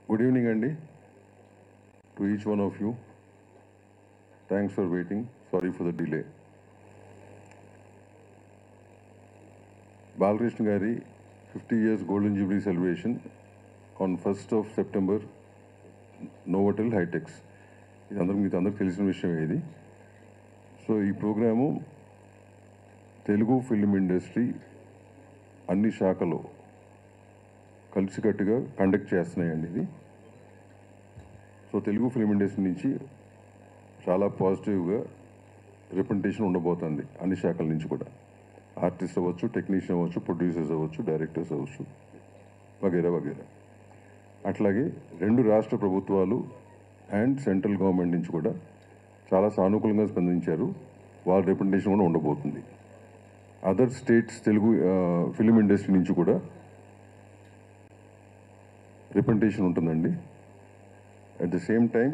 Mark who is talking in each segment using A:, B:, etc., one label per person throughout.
A: Good evening, Andy, to each one of you. Thanks for waiting. Sorry for the delay. Balkrishna Gari 50 years Golden Jubilee celebration on 1st of September, Novotel High-Techs. ఇది అందరికి తెలిసిన విషయం ఇది. So ఈ programme Telugu film industry అన్ని శాఖలు కలిసికట్టుగా conduct చేస్తున్నాయండి ఇది. సో తెలుగు ఫిల్మ్ ఇండస్ట్రీ నుంచి చాలా పాజిటివ్గా రిప్రజెంటేషన్ ఉండబోతుంది అన్ని శాఖల నుంచి కూడా. ఆర్టిస్ట్ అవ్వచ్చు, టెక్నీషియన్ అవ్వచ్చు, ప్రొడ్యూసర్స్ అవ్వచ్చు, డైరెక్టర్స్ అవ్వచ్చు, వగేరా వగేరా. అట్లాగే రెండు రాష్ట్ర ప్రభుత్వాలు అండ్ సెంట్రల్ గవర్నమెంట్ నుంచి కూడా చాలా సానుకూలంగా స్పందించారు. వాళ్ళ రిప్రజెంటేషన్ కూడా ఉండబోతుంది. Other states Telugu film industry నుంచి కూడా రిప్రజెంటేషన్ ఉంటుందండి. At the same time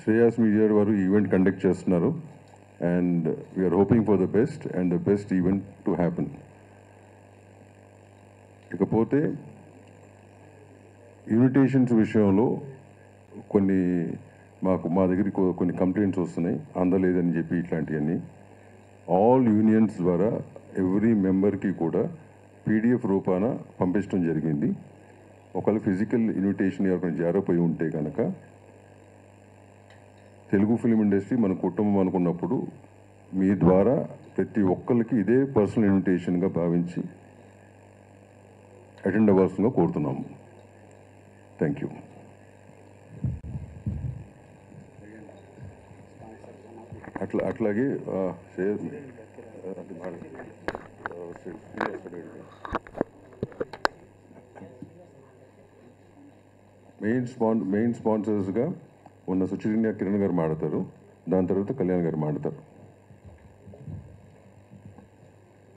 A: Shreyas media వారు ఈవెంట్ కండక్ట్ చేస్తున్నారు. And we are hoping for the best and the best event to happen. ఇకపోతే ఇన్విటేషన్స్ విషయంలో మా దగ్గరికి కొన్ని కంప్లైంట్స్ వస్తున్నాయి, అందలేదని చెప్పి. ఇట్లాంటివన్నీ ఆల్ యూనియన్స్ ద్వారా ఎవ్రీ మెంబర్కి కూడా పీడిఎఫ్ రూపాన పంపించడం జరిగింది. ఒకవేళ ఫిజికల్ ఇన్విటేషన్ ఎవరికైనా జారిపోయి ఉంటే కనుక, తెలుగు ఫిల్మ్ ఇండస్ట్రీ మన కుటుంబం అనుకున్నప్పుడు మీ ద్వారా ప్రతి ఒక్కరికి ఇదే పర్సనల్ ఇన్విటేషన్గా భావించి అటెండ్ అవ్వాల్సిందిగా కోరుతున్నాము. Thank you. అట్లాగే మెయిన్ స్పాన్సర్స్గా ఉన్న సుచిరిన్య కిరణ్ గారు మాడతారు. దాని తర్వాత కళ్యాణ్ గారు మాడతారు.